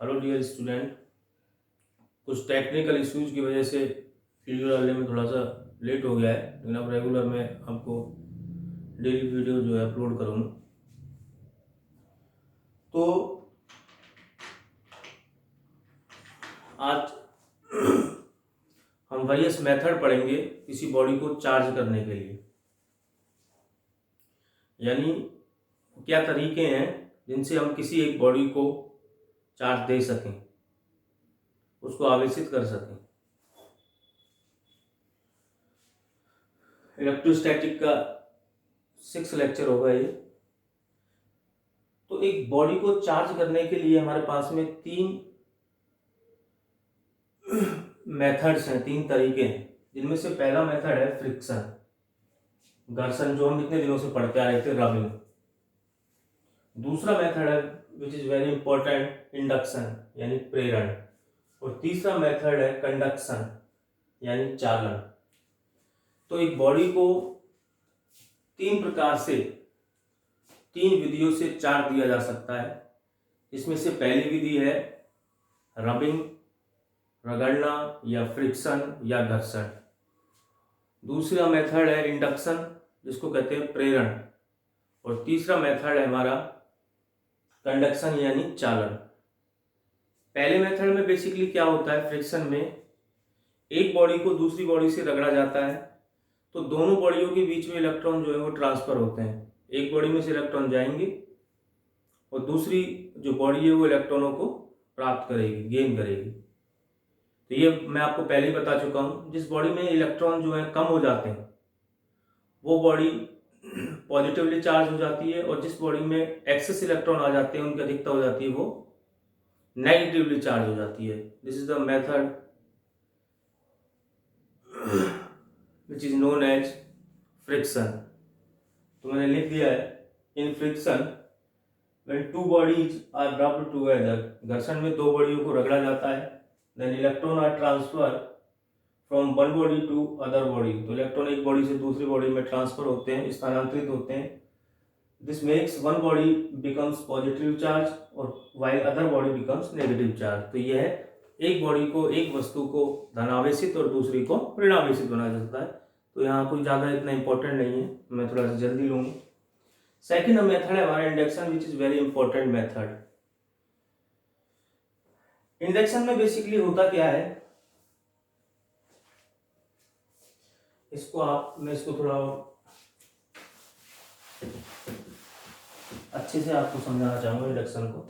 Hello dear student, कुछ technical issues की वजह से वीडियो डालने में थोड़ा सा लेट हो गया है, लेकिन अब रेगुलर मैं आपको डेली वीडियो जो है अपलोड करूँगा। तो आज हम वेरियस मेथड पढ़ेंगे किसी बॉडी को चार्ज करने के लिए, यानी क्या तरीके हैं जिनसे हम किसी एक बॉडी को चार्ज दे सकें, उसको आवेशित कर सकें। इलेक्ट्रोस्टैटिक का 6 लेक्चर होगा ये। तो एक बॉडी को चार्ज करने के लिए हमारे पास में 3 मेथड्स हैं, 3 तरीके हैं, जिनमें से पहला मेथड है फ्रिक्शन, घर्षण, जो हम इतने दिनों से पढ़ते आ रहे थे, रबिंग। दूसरा मेथड है which is very important, induction यानी प्रेरण। और तीसरा मेथड है कंडक्शन यानी चालन। तो एक बॉडी को 3 प्रकार से, 3 विधियों से चार्ज दिया जा सकता है। इसमें से पहली विधि है रबिंग, रगड़ना या फ्रिक्शन या घर्षण। दूसरा मेथड है इंडक्शन, जिसको कहते हैं प्रेरण। और तीसरा मेथड है हमारा कंडक्शन यानी चालन। पहले मेथड में बेसिकली क्या होता है, फ्रिक्शन में एक बॉडी को दूसरी बॉडी से रगड़ा जाता है, तो दोनों बॉडियों के बीच में इलेक्ट्रॉन जो है वो ट्रांसफर होते हैं। एक बॉडी में से इलेक्ट्रॉन जाएंगे और दूसरी जो बॉडी है वो इलेक्ट्रॉनों को प्राप्त करेगी, गेन करेगी। तो ये मैं आपको पहले ही बता चुका हूँ, जिस बॉडी में इलेक्ट्रॉन जो है कम हो जाते हैं वो बॉडी पॉजिटिवली चार्ज हो जाती है, और जिस बॉडी में एक्सेस इलेक्ट्रॉन आ जाते हैं, उनकी अधिकता हो जाती है, वो नेगेटिवली चार्ज हो जाती है। This is the method which is known as friction. तो मैंने लिख दिया है, in friction when 2 bodies are rubbed together, घर्षण में 2 बॉडियों को रगड़ा जाता है, then electron are transferred from one body to other body। तो इलेक्ट्रॉन एक बॉडी से दूसरी बॉडी में ट्रांसफर होते हैं, स्थानांतरित होते हैं। This makes one body becomes positive charge और while other body becomes negative charge। तो यह है, एक बॉडी को, एक वस्तु को धनावेशित और दूसरी को ऋणावेशित बनाया जाता है। तो यहाँ कोई ज़्यादा इतना इंपॉर्टेंट नहीं है, मैं थोड़ा सा जल्दी लूँगा। सेकेंड मेथड है हमारा induction, which is very important method. Induction में बेसिकली होता क्या है, मैं इसको थोड़ा अच्छे से आपको समझाना चाहूंगा इंडक्शन को।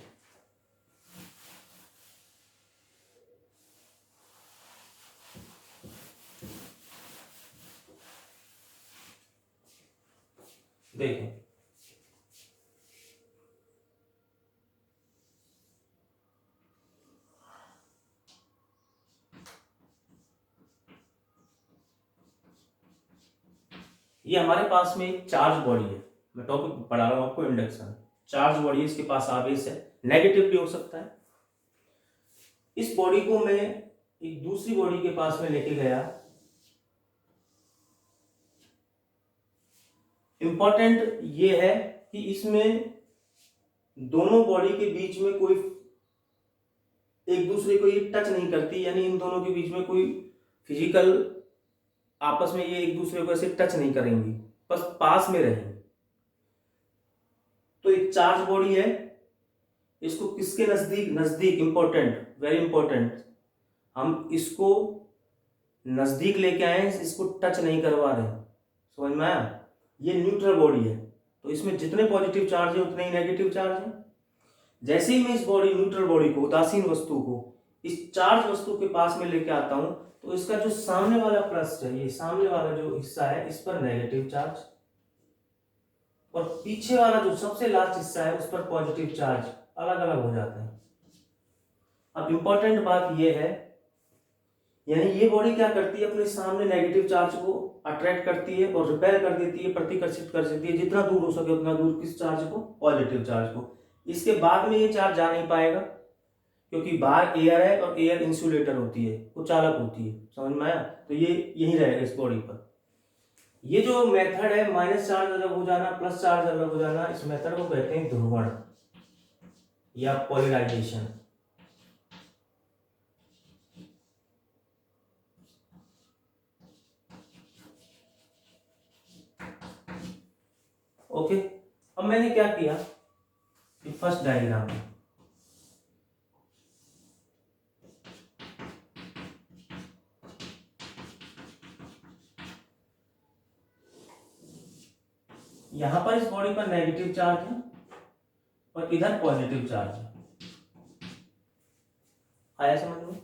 देखें, ये हमारे पास में एक चार्ज बॉडी है। मैं टॉपिक पढ़ा रहा हूं आपको, इंडक्शन। चार्ज बॉडी है, इसके पास आवेश है, नेगेटिव भी हो सकता है। इस बॉडी को मैं एक दूसरी बॉडी के पास में लेके गया। इंपॉर्टेंट ये है कि इसमें दोनों बॉडी के बीच में कोई एक दूसरे को ये टच नहीं करती, यानी इन दोनों के बीच में कोई फिजिकल आपस में ये एक दूसरे को ऐसे टच नहीं करेंगी, बस पास में रहेंगे। तो एक चार्ज बॉडी है, इसको किसके नजदीक, नजदीक, इंपॉर्टेंट, वेरी इंपॉर्टेंट, हम इसको नजदीक लेके आए, इसको टच नहीं करवा रहे। समझ में आया? ये न्यूट्रल बॉडी है, तो इसमें जितने पॉजिटिव चार्ज है उतने ही नेगेटिव चार्ज है। जैसे ही मैं इस बॉडी, न्यूट्रल बॉडी को, उदासीन वस्तु को इस चार्ज वस्तु के पास में लेके आता हूं, तो इसका जो सामने वाला पृष्ठ है, ये सामने वाला जो हिस्सा है, इस पर नेगेटिव चार्ज, और पीछे वाला जो सबसे लास्ट हिस्सा है उस पर पॉजिटिव चार्ज अलग अलग हो जाता है। अब इंपॉर्टेंट बात ये है, यानी ये बॉडी क्या करती है, अपने सामने नेगेटिव चार्ज को अट्रैक्ट करती है और रिपेल कर देती है, प्रतिकर्षित कर देती है, जितना दूर हो सके उतना दूर, किस चार्ज को, पॉजिटिव चार्ज को। इसके बाद में ये चार्ज जा नहीं पाएगा, क्योंकि बाहर एयर है और एयर इंसुलेटर होती है, वो चालक होती है। समझ में आया? तो ये यही रहेगा इस बॉडी पर। ये जो मेथड है, माइनस चार्ज अलग हो जाना, प्लस चार्ज अलग हो जाना, इस मेथड को कहते हैं ध्रुवण या पोलराइजेशन। ओके, अब मैंने क्या किया, फर्स्ट डायग्राम में यहां पर इस बॉडी पर नेगेटिव चार्ज है और इधर पॉजिटिव चार्ज है। आया समझ में?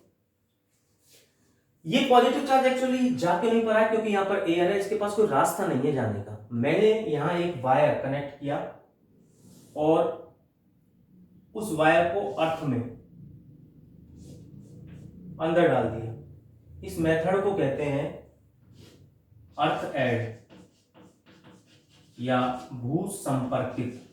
ये पॉजिटिव चार्ज एक्चुअली जाके नहीं पा रहा है क्योंकि यहाँ पर एयर है, इसके पास कोई रास्ता नहीं है जाने का। मैंने यहाँ एक वायर कनेक्ट किया और उस वायर को अर्थ में अंदर डाल दिया। इस मेथड को कहते हैं अर्थ एड या भू संपर्कित।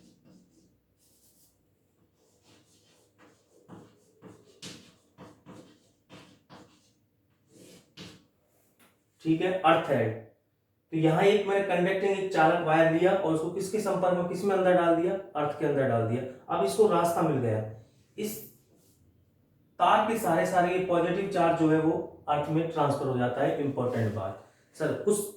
ठीक है, अर्थ एड। तो यहां एक मैंने कंडक्टिंग एक चालक वायर लिया और उसको किसके संपर्क में, किसमें अंदर डाल दिया, अर्थ के अंदर डाल दिया। अब इसको रास्ता मिल गया, इस तार के सारे सारे पॉजिटिव चार्ज जो है वो अर्थ में ट्रांसफर हो जाता है। इंपॉर्टेंट बात सर, कुछ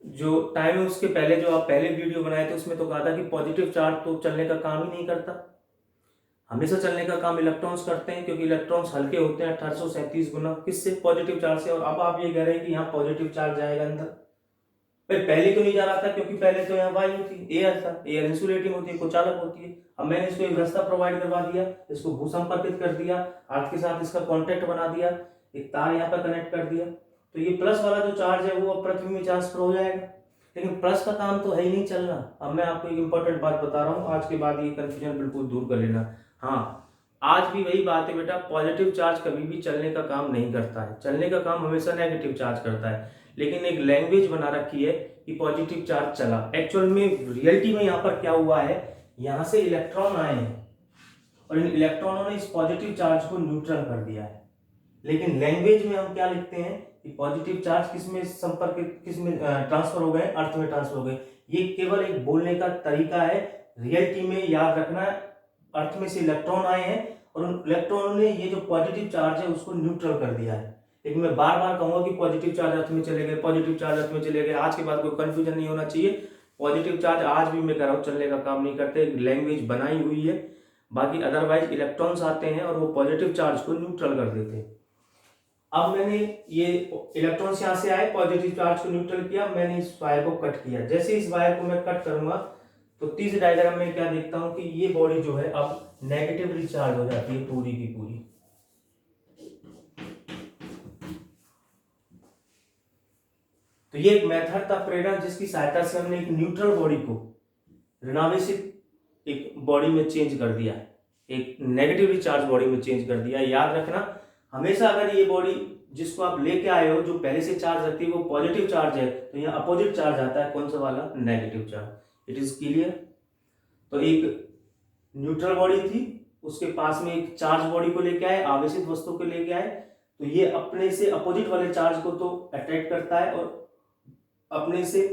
जो टाइम है उसके पहले जो आप पहले वीडियो बनाए थे उसमें तो कहा था कि पॉजिटिव चार्ज तो चलने का काम ही नहीं करता, हमेशा चलने का काम इलेक्ट्रॉन्स करते हैं क्योंकि इलेक्ट्रॉन्स हल्के होते हैं 1837 गुना किससे, पॉजिटिव चार्ज से। और अब आप ये कह रहे हैं कि यहाँ पॉजिटिव चार्ज जाएगा अंदर, भाई पहले तो नहीं जा रहा था क्योंकि पहले तो यहाँ वायु थी, एयर था, एयर इंसुलेटिंग होती है, कुचालक होती है। अब मैंने इसको एक रास्ता प्रोवाइड करवा दिया, इसको भूसंपर्कित कर दिया, अर्थ के साथ इसका कॉन्टेक्ट बना दिया, एक तार यहाँ पर कनेक्ट कर दिया, तो ये प्लस वाला जो चार्ज है वो अब पृथ्वी में ट्रांसफर हो जाएगा। लेकिन प्लस का काम तो है ही नहीं चलना। अब मैं आपको एक इंपॉर्टेंट बात बता रहा हूँ, आज के बाद ये कंफ्यूजन बिल्कुल दूर कर लेना। हाँ, आज भी वही बात है बेटा, पॉजिटिव चार्ज कभी भी चलने का काम नहीं करता है, चलने का काम हमेशा नेगेटिव चार्ज करता है। लेकिन एक लैंग्वेज बना रखी है कि पॉजिटिव चार्ज चला। एक्चुअल में रियलिटी में यहाँ पर क्या हुआ है, यहाँ से इलेक्ट्रॉन आए हैं और इन इलेक्ट्रॉनों ने इस पॉजिटिव चार्ज को न्यूट्रल कर दिया है। लेकिन लैंग्वेज में हम क्या लिखते हैं कि पॉजिटिव चार्ज किसमें संपर्क, किसमें ट्रांसफर हो गए, अर्थ में ट्रांसफर हो गए। ये केवल एक बोलने का तरीका है। रियलिटी में याद रखना, अर्थ में से इलेक्ट्रॉन आए हैं और उन इलेक्ट्रॉनों ने ये जो पॉजिटिव चार्ज है उसको न्यूट्रल कर दिया है। लेकिन मैं बार बार कहूंगा कि पॉजिटिव चार्ज अर्थ में चले गए, पॉजिटिव चार्ज अर्थ में चले गए। आज के बाद कोई कंफ्यूजन नहीं होना चाहिए। पॉजिटिव चार्ज आज भी मैं कह रहा हूँ चलने का काम नहीं करते, लैंग्वेज बनाई हुई है। बाकी अदरवाइज इलेक्ट्रॉन्स आते हैं और वो पॉजिटिव चार्ज को न्यूट्रल कर देते हैं। अब मैंने ये इलेक्ट्रॉन्स यहाँ से आए, पॉजिटिव चार्ज को न्यूट्रल किया, मैंने इस वायर को कट किया। जैसे इस वायर को मैं कट करूंगा तो तीसरे डायग्राम में क्या देखता हूं कि ये बॉडी जो है अब नेगेटिवली चार्ज हो जाती है पूरी की पूरी। तो ये एक मेथड था प्रेरण जिसकी सहायता से हमने एक न्यूट्रल बॉडी को ऋणावेशित एक बॉडी में चेंज कर दिया, एक नेगेटिवली चार्ज बॉडी में चेंज कर दिया। याद रखना हमेशा, अगर ये बॉडी जिसको आप लेके आए हो जो पहले से चार्ज रखती है वो पॉजिटिव चार्ज है तो यहाँ अपोजिट चार्ज आता है, कौन सा वाला, negative charge. It is clear. तो एक न्यूट्रल बॉडी थी, उसके पास में एक चार्ज बॉडी को लेके आए, आवेशित वस्तु को लेके आए, तो ये अपने से अपोजिट वाले चार्ज को तो अट्रैक्ट करता है और अपने से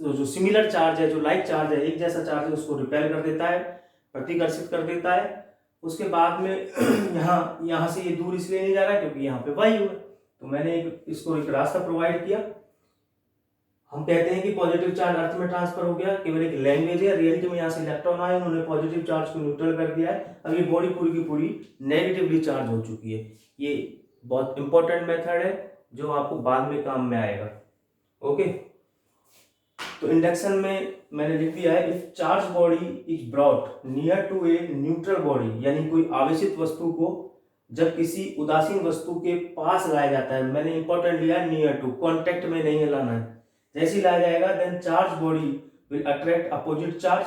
जो सिमिलर चार्ज है, जो लाइक चार्ज है, एक जैसा चार्ज है, उसको रिपेल कर देता है, प्रतिकर्षित कर देता है। उसके बाद में यहाँ से ये दूर इसलिए नहीं जा रहा है क्योंकि यहाँ पे वायु है, तो मैंने इसको एक रास्ता प्रोवाइड किया। हम कहते हैं कि पॉजिटिव चार्ज अर्थ में ट्रांसफर हो गया, केवल एक लैंग्वेज है। रियलिटी में यहाँ से इलेक्ट्रॉन आए, उन्होंने पॉजिटिव चार्ज को न्यूट्रल कर दिया है। अब ये बॉडी पूरी की पूरी नेगेटिवली चार्ज हो चुकी है। ये बहुत इंपॉर्टेंट मेथड है जो आपको बाद में काम में आएगा। ओके, तो इंडक्शन में मैंने लिख दिया है, if charge body is brought near to a neutral body, यानी कोई आवेशित वस्तु को जब किसी उदासीन वस्तु के पास लाया जाता है, मैंने इंपॉर्टेंट लिया नियर टू, कॉन्टेक्ट में नहीं लाना है, जैसे लाया जाएगा then charge body will attract opposite charge.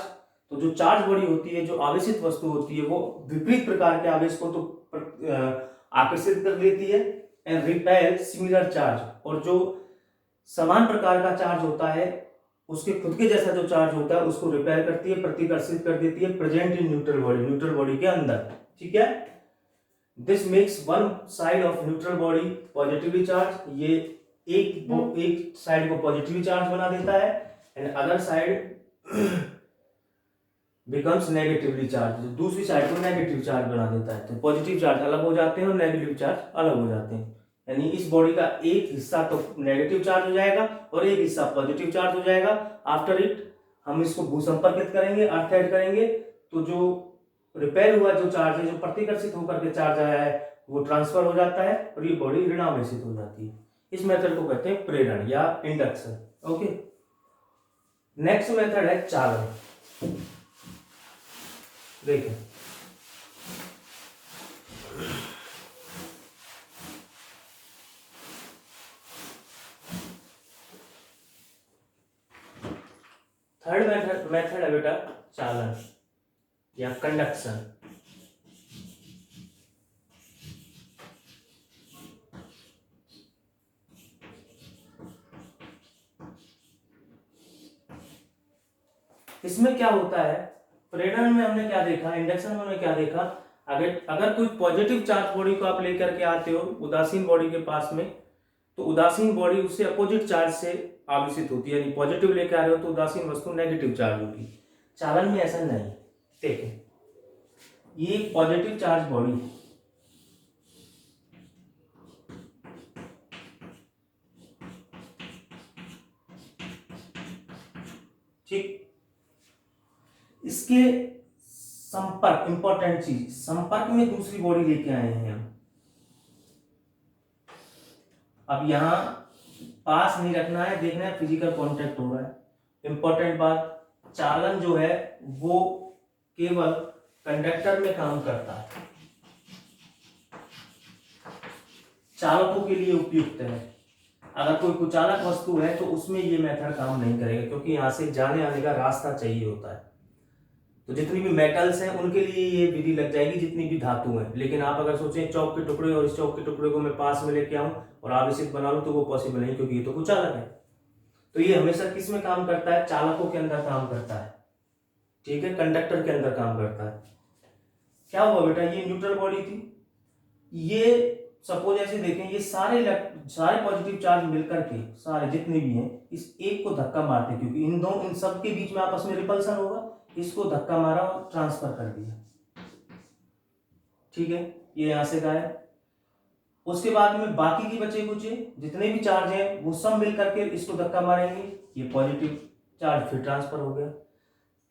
तो जो चार्ज बॉडी होती है, जो आवेशित वस्तु होती है, वो विपरीत प्रकार के आवेश को तो आकर्षित कर लेती है एंड रिपेल सिमिलर चार्ज, और जो समान प्रकार का चार्ज होता है उसके खुद के जैसा जो चार्ज होता है उसको रिपेल करती है, प्रतिकर्षित कर देती है, present in neutral body, neutral body के अंदर। ठीक है, this makes one side of neutral body positively charge. ये एक साइड को पॉजिटिवली चार्ज बना देता है and other side becomes negatively charge, दूसरी साइड को नेगेटिव चार्ज बना देता है। तो पॉजिटिव चार्ज अलग हो जाते हैं और नेगेटिव चार्ज अलग हो जाते हैं, यानी इस बॉडी का एक हिस्सा तो नेगेटिव चार्ज हो जाएगा और एक हिस्सा पॉजिटिव चार्ज हो जाएगा। आफ्टर इट हम इसको भूसंपर्कित करेंगे, अर्थ ऐड करेंगे, तो जो रिपेल हुआ जो चार्ज है, जो प्रतिकर्षित होकर के चार्ज आया है, वो ट्रांसफर हो जाता है और ये बॉडी ऋणावेशित हो जाती है। इस मेथड को कहते हैं प्रेरण या इंडक्शन। ओके, नेक्स्ट मेथड है चालन। देखें, थर्ड मेथड है बेटा चालन या कंडक्शन। इसमें क्या होता है, प्रेरण में हमने क्या देखा, इंडक्शन में हमने क्या देखा, अगर कोई पॉजिटिव चार्ज बॉडी को आप लेकर के आते हो उदासीन बॉडी के पास में, तो उदासीन बॉडी उससे अपोजिट चार्ज से आवेशित होती है, यानी पॉजिटिव लेकर आ रहे हो तो उदासीन वस्तु नेगेटिव चार्ज होगी। चालन में ऐसा नहीं। देखें, ये एक पॉजिटिव चार्ज बॉडी है, ठीक, इसके संपर्क, इंपॉर्टेंट चीज, संपर्क में दूसरी बॉडी लेके आए हैं हम। अब यहां पास नहीं रखना है, देखना है फिजिकल कांटेक्ट हो रहा है। इंपॉर्टेंट बात, चालन जो है वो केवल कंडक्टर में काम करता है, चालकों के लिए उपयुक्त है। अगर कोई कुचालक वस्तु है तो उसमें ये मेथड काम नहीं करेगा, क्योंकि यहां से जाने आने का रास्ता चाहिए होता है। तो जितनी भी मेटल्स हैं उनके लिए ये विधि लग जाएगी, जितनी भी धातु हैं। लेकिन आप अगर सोचें चौक के टुकड़े और इस चौक के टुकड़े को मैं पास में लेके आऊं और आवेशित बना लूं, तो वो पॉसिबल नहीं, क्योंकि ये तो कुचालक है। तो ये हमेशा किस में काम करता है, चालकों के अंदर काम करता है, ठीक है, कंडक्टर के अंदर काम करता है। क्या हुआ बेटा, ये न्यूट्रल बॉडी थी, ये सपोज ऐसे देखें, ये सारे पॉजिटिव चार्ज मिलकर के, सारे जितने भी हैं, इस एक को धक्का मारते हैं, क्योंकि इन सब के बीच में आपस में रिपल्सन होगा, इसको धक्का मारा और ट्रांसफर कर दिया, ठीक है, ये यहां से गायब। उसके बाद में बाकी के बचे कुछ जितने भी चार्ज हैं वो सब मिल करके इसको धक्का मारेंगे, ये पॉजिटिव चार्ज फिर ट्रांसफर हो गया।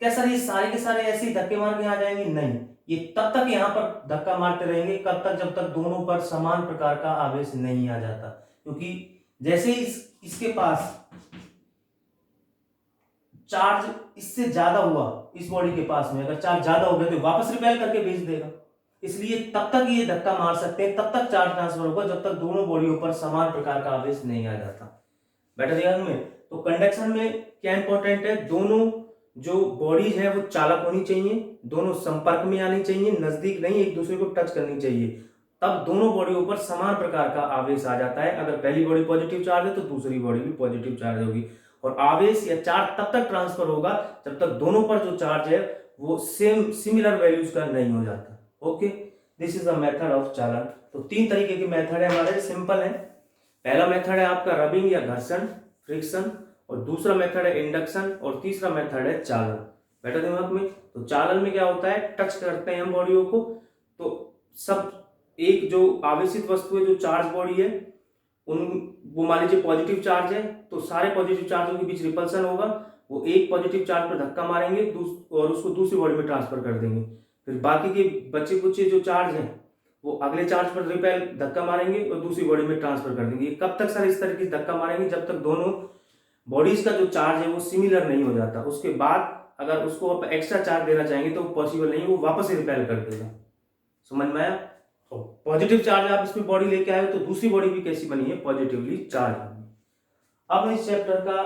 क्या सर ये सारे के सारे ऐसे ही धक्के मार के आ जाएंगे? नहीं, ये तब तक यहां पर धक्का मारते रहेंगे कब तक, जब तक दोनों पर समान प्रकार का आवेश नहीं आ जाता। क्योंकि जैसे ही इसके पास चार्ज इससे ज्यादा हुआ, इस बॉडी के पास में अगर चार्ज ज्यादा हो गया तो वापस रिपेल करके भेज देगा, इसलिए तब तक ये धक्का मार सकते हैं, तब तक चार्ज ट्रांसफर होगा जब तक दोनों बॉडियों पर समान प्रकार का आवेश नहीं आ जाता। बेटा ध्यान में, तो कंडक्शन में क्या इंपॉर्टेंट है, दोनों जो बॉडीज है वो चालक होनी चाहिए, दोनों संपर्क में आनी चाहिए, नजदीक नहीं, एक दूसरे को टच करनी चाहिए, तब दोनों बॉडियों पर समान प्रकार का आवेश आ जाता है। अगर पहली बॉडी पॉजिटिव चार्ज है तो दूसरी बॉडी भी पॉजिटिव चार्ज होगी, और आवेश या चार्ज तब तक ट्रांसफर होगा जब तक दोनों पर जो चार्ज है वो सिमिलर वैल्यूज का नहीं हो जाता। Okay, this is the method of चालन। तो 3 तरीके के मेथड है हमारे, सिंपल है। पहला मेथड है आपका रबिंग या घर्षण, फ्रिक्शन, और दूसरा मेथड है इंडक्शन, और तीसरा मेथड है चालन। बेटा दिमाग में, तो चालन में क्या होता है, टच करते हैं हम बॉडियों को, तो सब एक जो आवेशित वस्तु है, जो चार्ज बॉडी है, वो मान लीजिए पॉजिटिव चार्ज है, तो सारे पॉजिटिव चार्जों के बीच रिपल्सन होगा, वो एक पॉजिटिव चार्ज पर धक्का मारेंगे और उसको दूसरी बॉडी में ट्रांसफर कर देंगे। फिर बाकी के बचे कुछ जो चार्ज हैं वो अगले चार्ज पर रिपेल धक्का मारेंगे और दूसरी बॉडी में ट्रांसफर कर देंगे। कब तक सर इस तरीके से धक्का मारेंगे, जब तक दोनों बॉडीज का जो चार्ज है वो सिमिलर नहीं हो जाता। उसके बाद अगर उसको आप एक्स्ट्रा चार्ज देना चाहेंगे तो पॉसिबल नहीं, वो वापस ही रिपेल कर देगा। समझ में आया? तो पॉजिटिव चार्ज आप इसमें बॉडी लेके आए तो दूसरी बॉडी भी कैसी बनी है, पॉजिटिवली चार्ज। अब इस चैप्टर का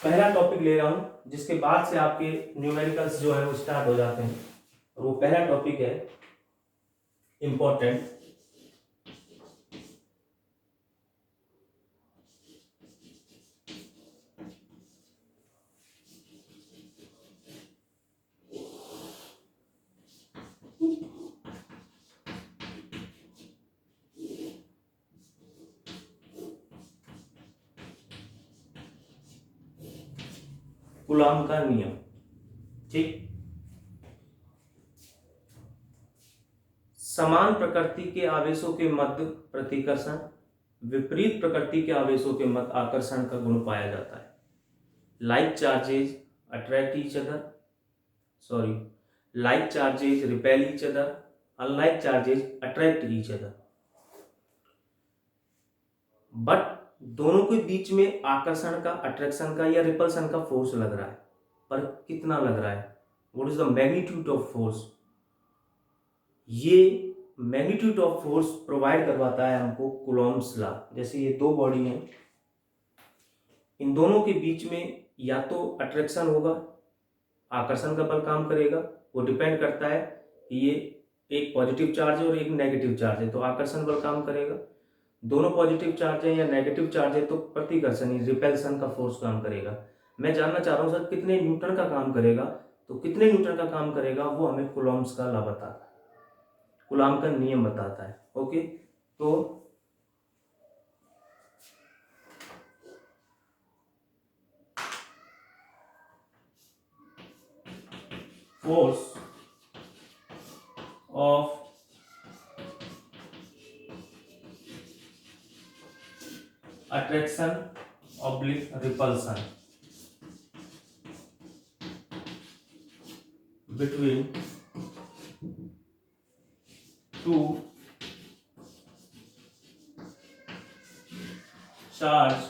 पहला टॉपिक ले रहा हूं, जिसके बाद से आपके न्यूमेरिकल्स जो है वो स्टार्ट हो जाते हैं, और वो पहला टॉपिक है इंपॉर्टेंट, कूलॉम का नियम। ठीक, समान प्रकृति के आवेशों के मध्य प्रतिकर्षण विपरीत प्रकृति के आवेशों के मध्य आकर्षण का गुण पाया जाता है। Like charges attract each other, like charges repel each other, unlike charges attract each other. But दोनों के बीच में आकर्षण का, अट्रैक्शन का या रिपल्सन का फोर्स लग रहा है, पर कितना लग रहा है, what is the magnitude of force. ये मैग्नीट्यूड ऑफ फोर्स प्रोवाइड करवाता है हमको कूलॉम्स लॉ। जैसे ये दो बॉडी हैं, इन दोनों के बीच में या तो अट्रैक्शन होगा, आकर्षण का बल काम करेगा, वो डिपेंड करता है कि ये एक पॉजिटिव चार्ज है और एक नेगेटिव चार्ज है, तो आकर्षण बल काम करेगा। दोनों पॉजिटिव चार्ज है या नेगेटिव चार्ज है तो प्रतिकर्षण रिपेल्सन का फोर्स काम करेगा। मैं जानना चाह रहा हूँ सर कितने न्यूटन का काम करेगा, तो कितने न्यूटन का काम करेगा वो हमें कूलॉम्स का लॉ बताता है, कूलॉम का नियम बताता है। ओके, तो force of attraction oblique repulsion between two charged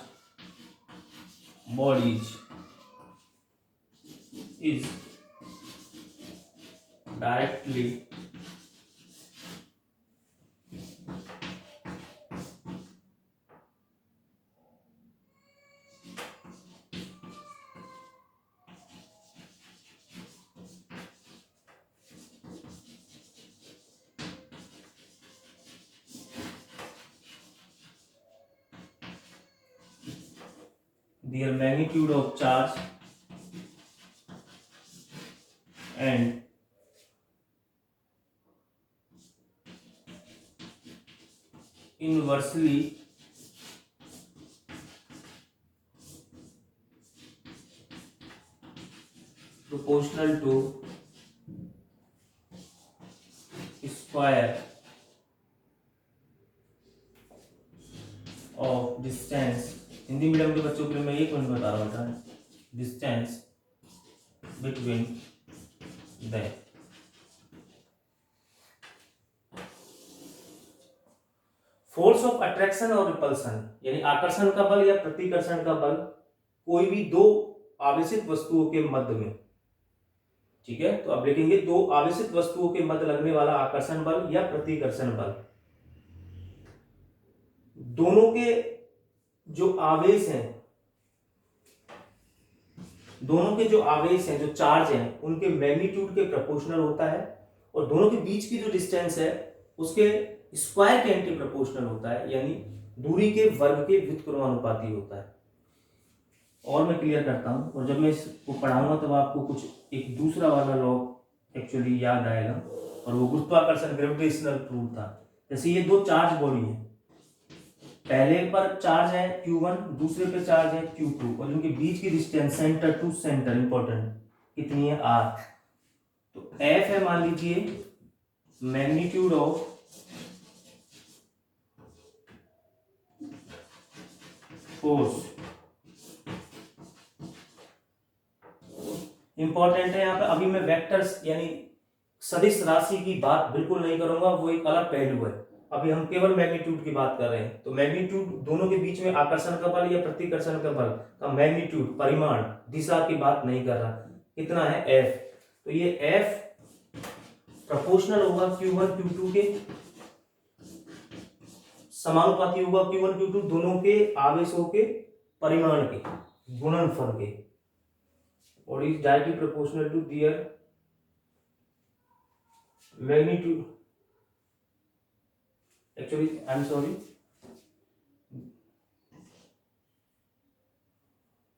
bodies is directly their magnitude of charge and inversely proportional to square of distance। Hindi medium के बच्चों के लिए मैं एक मिनट बता रहा हूँ, distance between the force of attraction और रिपल्सन, यानी आकर्षण का बल या प्रतिकर्षण का बल कोई भी दो आवेशित वस्तुओं के मध्य में, ठीक है, तो अब लिखेंगे दो आवेशित वस्तुओं के मध्य लगने वाला आकर्षण बल या प्रतिकर्षण बल। दोनों के जो आवेश हैं, दोनों के जो आवेश हैं, जो चार्ज हैं, उनके मैग्नीट्यूड के प्रोपोर्शनल होता है, और दोनों के बीच की जो डिस्टेंस है उसके स्क्वायर के एंटी प्रोपोर्शनल होता है, यानी दूरी के वर्ग के व्युत्क्रमानुपाती होता है। और मैं क्लियर करता हूं, और जब मैं इसको पढ़ाऊंगा तब आपको कुछ एक दूसरा वाला लॉ एक्चुअली याद आएगा, और वो गुरुत्वाकर्षण ग्रेविटेशनल प्रूफ था। जैसे ये दो चार्ज बॉडी है, पहले पर चार्ज है Q1, दूसरे पे चार्ज है Q2, और इनके बीच की distance centre to centre important कितनी है, R। तो F है मान लीजिए मैग्नीट्यूड ऑफ फोर्स, इंपॉर्टेंट है यहाँ पे। अभी मैं वेक्टर्स यानी सदिश राशि की बात बिल्कुल नहीं करूंगा, वो एक अलग पहलू है। अभी हम केवल मैग्नीट्यूड की बात कर रहे हैं, तो मैग्नीट्यूड दोनों के बीच में आकर्षण का बल या प्रतिकर्षण का बल का मैग्नीट्यूड, परिमाण, दिशा की बात नहीं कर रहा, कितना है F। तो ये F प्रोपोर्शनल होगा Q1 Q2 के, समानुपाती होगा Q1 Q2 दोनों के आवेशों के परिमाण के गुणनफल के, और is directly proportional to their magnitude, actually I'm sorry,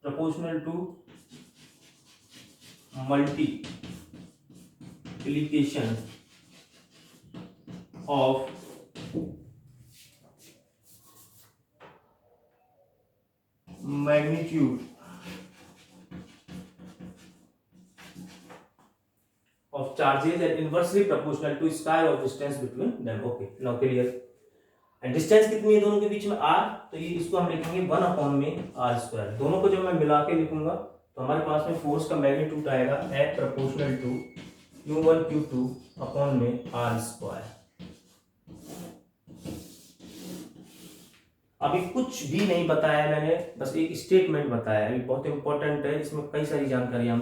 proportional to multiplication of magnitude of charges and inversely proportional to square of distance between them. Okay, now clear. And distance कितनी है दोनों के बीच में r, तो ये इसको हम लिखेंगे 1/r²। दोनों को जब मैं मिला के लिखूंगा तो हमारे पास में फोर्स का मैग्नीट्यूड आएगा F proportional to Q1 Q2 upon में r²। अभी कुछ भी नहीं बताया मैंने, बस एक स्टेटमेंट बताया है, बहुत इंपॉर्टेंट है, इसमें कई सारी जानकारी हम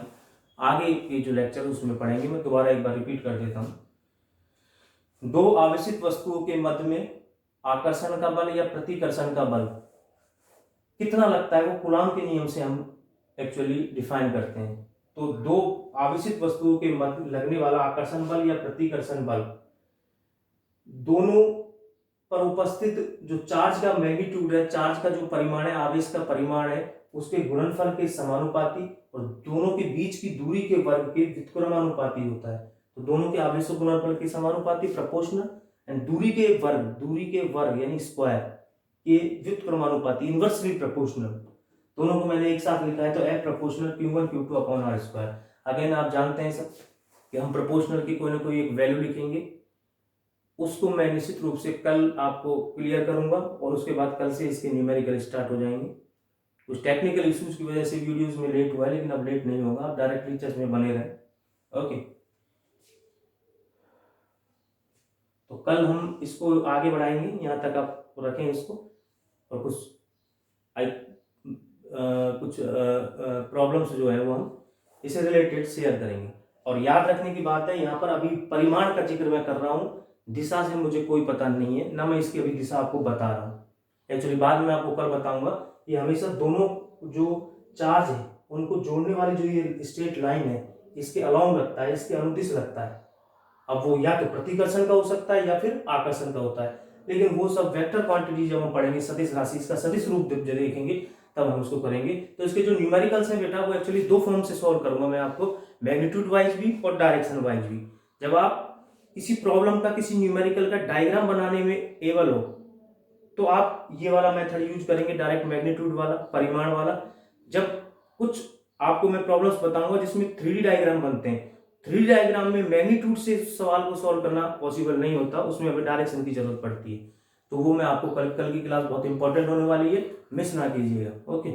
आगे के जो लेक्चर उसमें पढ़ेंगे। मैं दोबारा एक बार रिपीट कर देता हूं। दो आवेशित वस्तुओं के मध्य में आकर्षण का बल या प्रतिकर्षण का बल कितना लगता है, वो कूलॉम के नियम से हम एक्चुअली डिफाइन करते हैं। तो दो आवेशित वस्तुओं के मध्य लगने वाला आकर्षण बल या प्रतिकर्षण बल, दोनों पर उपस्थित जो चार्ज का मैग्नीट्यूड है, चार्ज का जो परिमाण है, आवेश का परिमाण है, उसके गुणनफल के समानुपाती और दोनों के बीच की दूरी के वर्ग के व्युत्क्रमानुपाती होता है। तो दोनों के आवेशों गुणनफल के समानुपाती प्रोपोर्शनल एंड दूरी के वर्ग यानी स्क्वायर के व्युत्क्रमानुपाती इनवर्सली प्रोपोर्शनल। दोनों को मैंने एक साथ लिखा है, तो F proportional Q1 Q2 upon r²। Again आप जानते हैं सब कि हम प्रोपोर्शनल की कोई ना कोई एक वैल्यू लिखेंगे, उसको मैं निश्चित रूप से कल आपको क्लियर करूंगा और उसके बाद कल से इसके न्यूमेरिकल स्टार्ट हो जाएंगे। कुछ टेक्निकल इश्यूज की वजह से वीडियोस में लेट हुआ है, लेकिन अब लेट नहीं होगा, आप डायरेक्ट लेक्चर्स में बने रहें। ओके, तो कल हम इसको आगे बढ़ाएंगे, यहाँ तक आप रखें इसको, और कुछ प्रॉब्लम्स जो है वो हम इससे रिलेटेड शेयर करेंगे। और याद रखने की बात है, यहाँ पर अभी परिमाण का जिक्र मैं कर रहा हूँ, दिशा से मुझे कोई पता नहीं है, ना मैं इसकी अभी दिशा आपको बता रहा हूँ। एक्चुअली बाद में आपको कल बताऊंगा कि हमेशा दोनों जो चार्ज है उनको जोड़ने वाली जो ये स्ट्रेट लाइन है, इसके अलोंग लगता है, इसके अनुदिश लगता है। अब वो या तो प्रतिकर्षण का हो सकता है या फिर आकर्षण का होता है, लेकिन वो सब वेक्टर क्वांटिटी जब हम पढ़ेंगे, सदिश राशि, इसका सदिश रूप जब देखेंगे तब हम उसको करेंगे। तो इसके जो न्यूमेरिकल्स हैं बेटा, वो एक्चुअली दो फॉर्म से सॉल्व करूंगा मैं आपको, मैग्नीट्यूड वाइज भी और डायरेक्शन वाइज भी। जब आप किसी प्रॉब्लम का, किसी न्यूमेरिकल का डायग्राम बनाने में एबल हो, तो आप ये वाला मेथड यूज करेंगे, डायरेक्ट मैग्नीट्यूड वाला, परिमाण वाला। जब कुछ आपको मैं प्रॉब्लम्स बताऊंगा जिसमें 3D डायग्राम बनते हैं, 3D डायग्राम में मैग्नीट्यूड से सवाल को सॉल्व करना पॉसिबल नहीं होता, उसमें हमें डायरेक्शन की जरूरत पड़ती है। तो वो मैं आपको कल की क्लास बहुत इंपॉर्टेंट होने वाली है, मिस ना कीजिएगा। ओके।